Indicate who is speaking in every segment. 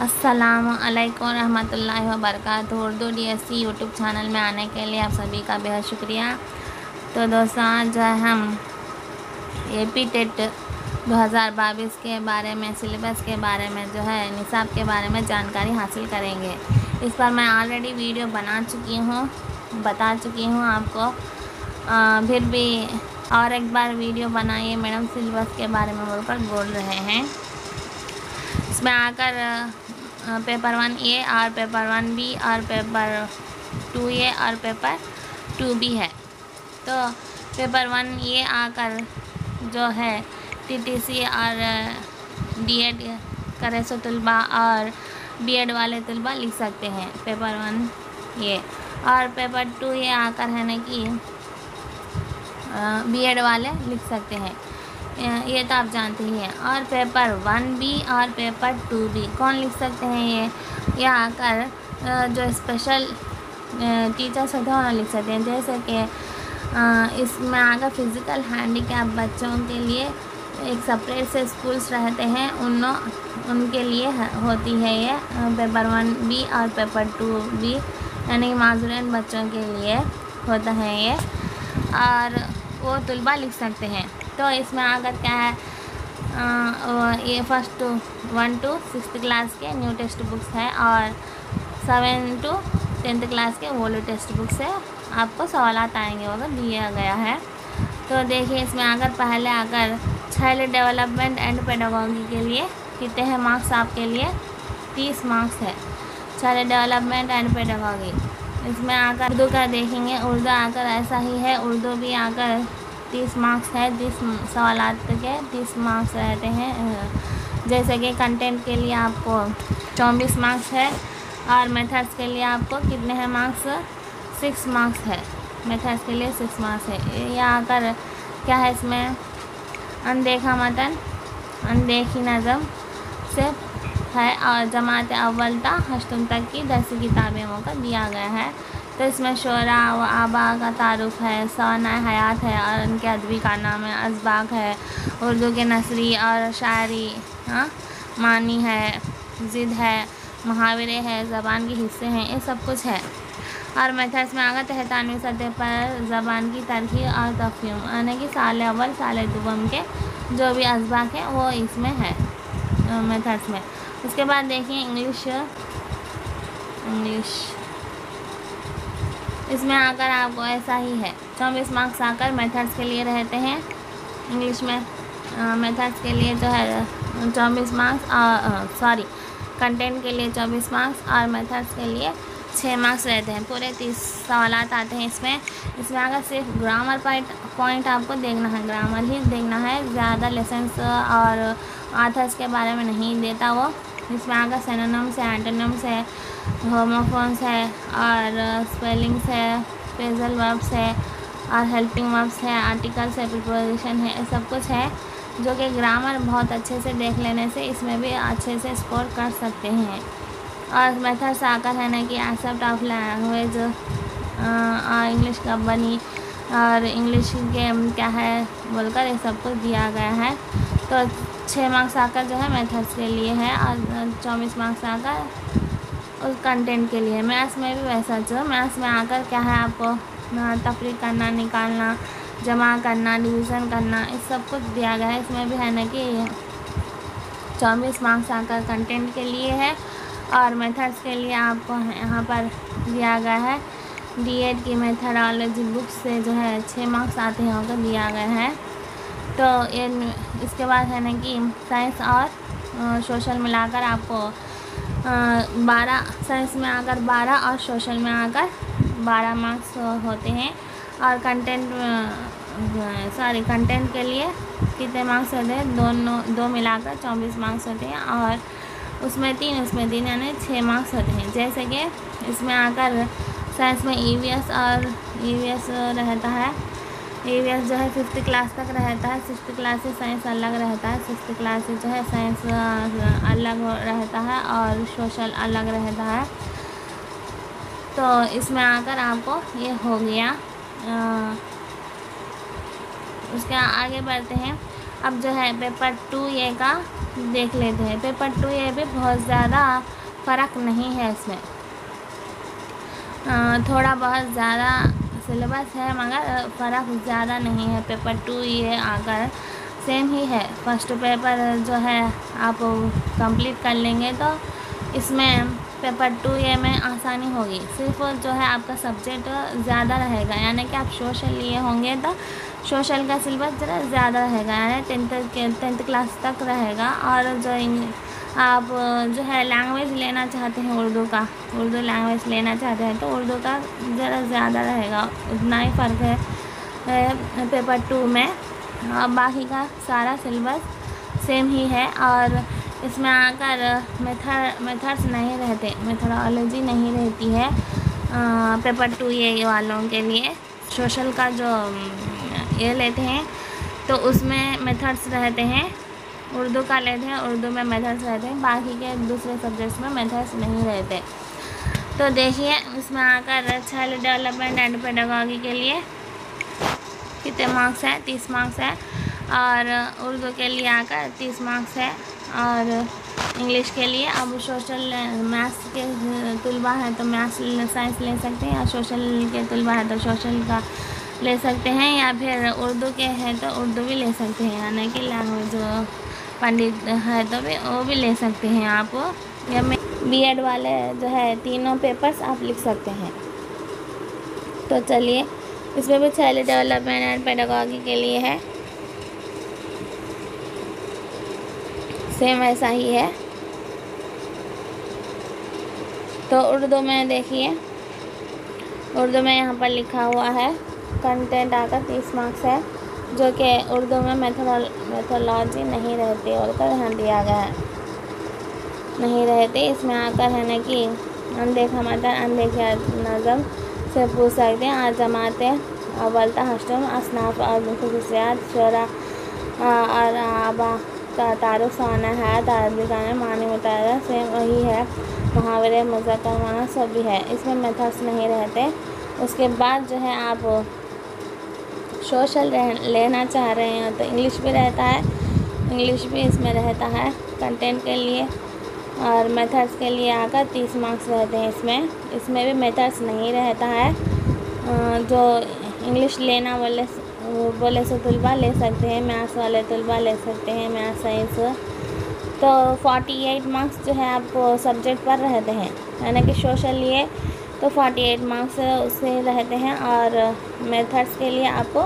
Speaker 1: अस्सलामु अलैकुम रहमतुल्लाहि व बरकातुहू। उर्दू DSC यूट्यूब चैनल में आने के लिए आप सभी का बेहद शुक्रिया। तो दोस्तों, आज जो है हम AP टेट 2022 के बारे में, सिलेबस के बारे में, जो है निसाब के बारे में जानकारी हासिल करेंगे। इस पर मैं ऑलरेडी वीडियो बता चुकी हूँ आपको। फिर भी और एक बार वीडियो बनाइए मैडम, सिलेबस के बारे में बोल रहे हैं। इसमें आकर पेपर 1A और पेपर 1B और पेपर 2A और पेपर 2B है। तो पेपर 1A आकर जो है TTC और D.Ed करे सो तलबा और B.Ed वाले तलबा लिख सकते हैं पेपर 1A। और पेपर 2A आकर है ना कि B.Ed वाले लिख सकते हैं, ये तो आप जानते ही हैं। और पेपर 1B और पेपर 2B कौन लिख सकते हैं? ये आकर जो स्पेशल टीचर्स होते हैं उन्हें लिख सकते हैं। जैसे कि इसमें आकर फिज़िकल हैंडीकैप बच्चों के लिए एक सेपरेट से स्कूल्स रहते हैं, उनके लिए होती है ये पेपर 1B और पेपर 2B, यानी माजूरन बच्चों के लिए होता है ये, और वो तलबा लिख सकते हैं। तो इसमें आकर क्या है, ये फर्स्ट 1 to 6th क्लास के न्यू टेक्स्ट बुक्स है और 7 to 10th क्लास के ओल्ड टेक्स्ट बुक से आपको सवालात आएंगे अगर दिया गया है। तो देखिए, इसमें आकर पहले आकर चाइल्ड डेवलपमेंट एंड पेडागोगी के लिए कितने हैं मार्क्स? आपके लिए 30 मार्क्स है चाइल्ड डेवलपमेंट एंड पेडागोगी। इसमें आकर उर्दू का देखेंगे, उर्दू आकर ऐसा ही है, उर्दू भी आकर 30 मार्क्स है। 30 सवालात के 30 मार्क्स रहते हैं। जैसे कि कंटेंट के लिए आपको 24 मार्क्स है और मेथड्स के लिए आपको कितने हैं मार्क्स? 6 मार्क्स है। मेथड्स के लिए 6 मार्क्स है। यह आकर क्या है, इसमें अनदेखा मतन, अनदेखी नज़म से है और जमात अव्वल ता अष्टम तक की 10 किताबें मौका दिया गया है। तो इसमें शोरा व आबा का तारुफ है, सवाना हयात है और उनके अदबी कारनामे, असबाक है, उर्दू के नसरी और शायरी, मानी है, ज़िद है, मुहावरे है, ज़बान के हिस्से हैं, ये सब कुछ है। और मेथड्स में आगे 93 सतह पर ज़बान की तरकीब और तफहीम, यानी कि साल अव्वल साल दुबम के जो भी असबाक है वो इसमें है मेथड्स में। उसके बाद देखिए इंग्लिश। इसमें आकर आपको ऐसा ही है, 24 मार्क्स आकर मेथड्स के लिए रहते हैं। इंग्लिश में मेथड्स के लिए जो है 24 मार्क्स, कंटेंट के लिए 24 मार्क्स और मेथड्स के लिए 6 मार्क्स रहते हैं। पूरे 30 सवालात आते हैं इसमें आकर सिर्फ ग्रामर पॉइंट आपको देखना है, ग्रामर ही देखना है, ज़्यादा लेसन्स और आथर्स के बारे में नहीं देता वो। इसमें आकर सिनोनिम्स है, एंटोनिम्स है, होमोफोन्स है और स्पेलिंग्स है, फ्रेजल वर्ब्स है और हेल्पिंग वर्ब्स है, आर्टिकल्स है, प्रीपोजिशन है, ये सब कुछ है जो कि ग्रामर बहुत अच्छे से देख लेने से इसमें भी अच्छे से स्कोर कर सकते हैं। और मेथड्स आकर है ना कि एक्सेप्ट ऑफ लैंग्वेज, इंग्लिश कब बनी और इंग्लिश के क्या है बोलकर ये सब कुछ दिया गया है। तो 6 मार्क्स आकर जो है मेथड्स के लिए है और 24 मार्क्स आकर उस कंटेंट के लिए। मैथ्स में भी वैसा जो मैथ्स में आकर क्या है, आपको तफरीक करना, निकालना, जमा करना, डिवीज़न करना, इस सब कुछ दिया गया है। इसमें भी है ना कि 24 मार्क्स आकर कंटेंट के लिए है और मेथड्स के लिए आपको यहाँ पर दिया गया है D.Ed की मेथडोलॉजी बुक से जो है 6 मार्क्स आते हैं होकर दिया गया है। तो ये इसके बाद है ना कि साइंस और सोशल मिलाकर आपको 12, साइंस में आकर 12 और सोशल में आकर 12 मार्क्स होते हैं। और कंटेंट के लिए कितने मार्क्स होते हैं? दो मिलाकर 24 मार्क्स होते हैं और उसमें 3 यानी 6 मार्क्स होते हैं। जैसे कि इसमें आकर साइंस में EVS और EVS रहता है। EVS जो है 5th क्लास तक रहता है, 6th क्लास से साइंस अलग रहता है, 6th क्लास से जो है साइंस अलग रहता है और सोशल अलग रहता है। तो इसमें आकर आपको ये हो गया। उसके आगे बढ़ते हैं। अब जो है पेपर 2 ये का देख लेते हैं। पेपर 2 ये भी बहुत ज़्यादा फ़र्क नहीं है इसमें, थोड़ा बहुत ज़्यादा सिलेबस है मगर फ़र्क ज़्यादा नहीं है। पेपर 2 ये आकर सेम ही है। फर्स्ट पेपर जो है आप कंप्लीट कर लेंगे तो इसमें पेपर 2 ये में आसानी होगी। सिर्फ जो है आपका सब्जेक्ट ज़्यादा रहेगा, यानी कि आप सोशल लिए होंगे तो सोशल का सिलेबस ज़रा ज़्यादा रहेगा, यानी 10th क्लास तक रहेगा। और जो आप जो है लैंग्वेज लेना चाहते हैं उर्दू का, उर्दू लैंग्वेज लेना चाहते हैं तो उर्दू का ज़रा ज़्यादा रहेगा, उतना ही फ़र्क है पेपर 2 में। बाकी का सारा सिलेबस सेम ही है। और इसमें आकर मेथड्स नहीं रहते, मेथडोलॉजी नहीं रहती है पेपर 2 ये वालों के लिए। सोशल का जो ये लेते हैं तो उसमें मेथड्स रहते हैं, उर्दू का लेते हैं उर्दू में मेथड्स रहते हैं, बाकी के दूसरे सब्जेक्ट्स में मेथड्स नहीं रहते। तो देखिए इसमें आकर चाइल्ड डेवलपमेंट एंड पेडागॉजी के लिए कितने मार्क्स है, 30 मार्क्स है। और उर्दू के लिए आकर 30 मार्क्स है। और इंग्लिश के लिए अब सोशल मैथ्स के तलबा है तो मैथ्स साइंस ले सकते हैं, या सोशल के तलबा है तो सोशल का ले सकते हैं, या फिर उर्दू के हैं तो उर्दू भी ले सकते हैं, यानी कि लैंग्वेज पंडित है तो भी वो भी ले सकते हैं आप। या बीएड वाले जो है तीनों पेपर्स आप लिख सकते हैं। तो चलिए इसमें भी चाइल्ड डेवलपमेंट एंड पेडागॉजी के लिए है, सेम ऐसा ही है। तो उर्दू में देखिए, उर्दू में यहाँ पर लिखा हुआ है कंटेंट आकर 30 मार्क्स है, जो कि उर्दू में मेथोलॉजी नहीं रहती और कर यहाँ दिया गया है, नहीं रहती। इसमें आकर है ना कि अनदेखा मतलब अनदेखा नज़म से पूछ सकते हैं। आज जमाते अवलता हस्टम असनाफ और खसूसियात शरा और आबा का तारुफ साना है, तारबिकान मानी मुतारा सेम वही है, मुहावरे मुज़क्कर माना सब भी है। इसमें मेथड्स नहीं रहते। उसके बाद जो है आप सोशल लेना चाह रहे हैं तो इंग्लिश भी रहता है, इंग्लिश भी इसमें रहता है कंटेंट के लिए। और मेथड्स के लिए आकर 30 मार्क्स रहते हैं इसमें भी मेथड्स नहीं रहता है। जो इंग्लिश लेना बोले से तलबा ले सकते हैं, मैथ्स वाले तलबा ले सकते हैं, मैथ्स साइंस। तो 48 मार्क्स जो है आपको सब्जेक्ट पर रहते हैं, यानी कि सोशल लिए तो 48 मार्क्स उससे रहते हैं। और मेथड्स के लिए आपको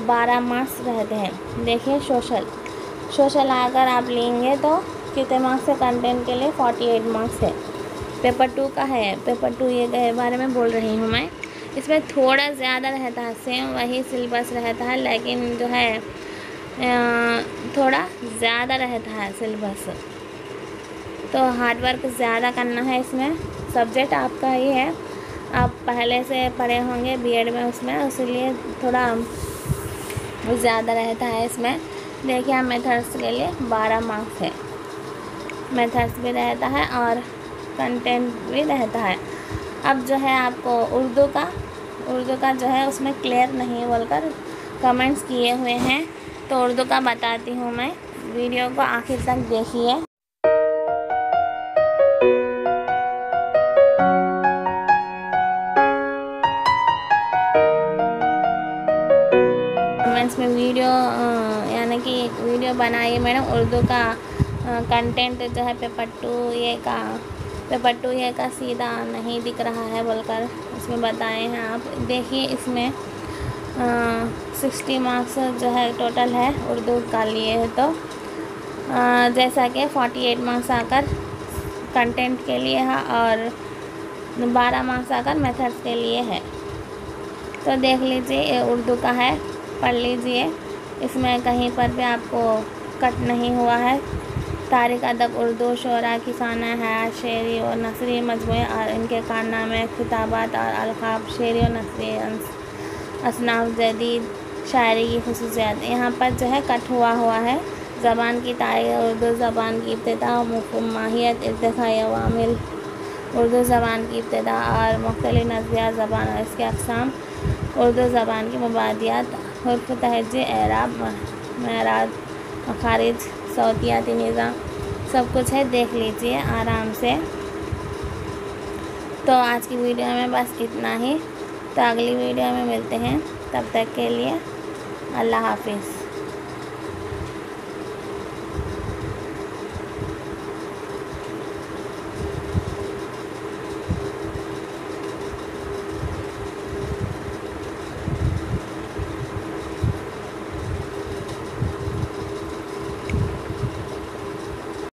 Speaker 1: 12 मार्क्स रहते हैं। देखिए सोशल अगर आप लेंगे तो कितने मार्क्स है, कंटेंट के लिए 48 मार्क्स है। पेपर 2 का है, पेपर 2 ये के बारे में बोल रही हूँ मैं। इसमें थोड़ा ज़्यादा रहता है, सेम वही सिलेबस रहता है, लेकिन जो है थोड़ा ज़्यादा रहता है सिलेबस। तो हार्डवर्क ज़्यादा करना है इसमें। सब्जेक्ट आपका ही है, आप पहले से पढ़े होंगे बीएड में उसमें, इसलिए थोड़ा ज़्यादा रहता है इसमें। देखिए मेथड्स के लिए 12 मार्क्स है, मेथड्स भी रहता है और कंटेंट भी रहता है। अब जो है आपको उर्दू का जो है उसमें क्लियर नहीं बोलकर कमेंट्स किए हुए हैं, तो उर्दू का बताती हूँ मैं। वीडियो को आखिर तक देखिए। कमेंट्स में वीडियो यानी कि एक वीडियो बनाई मैंने उर्दू का कंटेंट जो है पेपर 2 ये का सीधा नहीं दिख रहा है बोलकर इसमें बताए हैं आप। देखिए इसमें 60 मार्क्स जो है टोटल है उर्दू का लिए है, तो जैसा कि 48 मार्क्स आकर कंटेंट के लिए है और 12 मार्क्स आकर मेथड्स के लिए है। तो देख लीजिए ये उर्दू का है, पढ़ लीजिए। इसमें कहीं पर भी आपको कट नहीं हुआ है। तारीख़ अदब उर्दू शोरा किसाना है, शेरी और नसरी मजमूए और इनके कारनामे खिताबात और अलक़ाब, शेरी और नसरी असनाफ जदीद शायरी की खसूसियात, यहाँ पर जो है कट हुआ है। ज़बान की तारीख़, उर्दू ज़बान की इब्तिदा, मफ़हूम, माहियत, इर्तिक़ाई अवामिल, उर्दू ज़बान की इब्तिदा और मुख्तलिफ़ नज़रिया ज़बान और इसके अक़साम, उर्दू ज़बान की मुबादियात, हुर्फ़, तहज्जुद, एराब, मेराज, खारिज, सौतिया, तिनीज़ा सब कुछ है, देख लीजिए आराम से। तो आज की वीडियो में बस इतना ही। तो अगली वीडियो में मिलते हैं, तब तक के लिए अल्लाह हाफिज़।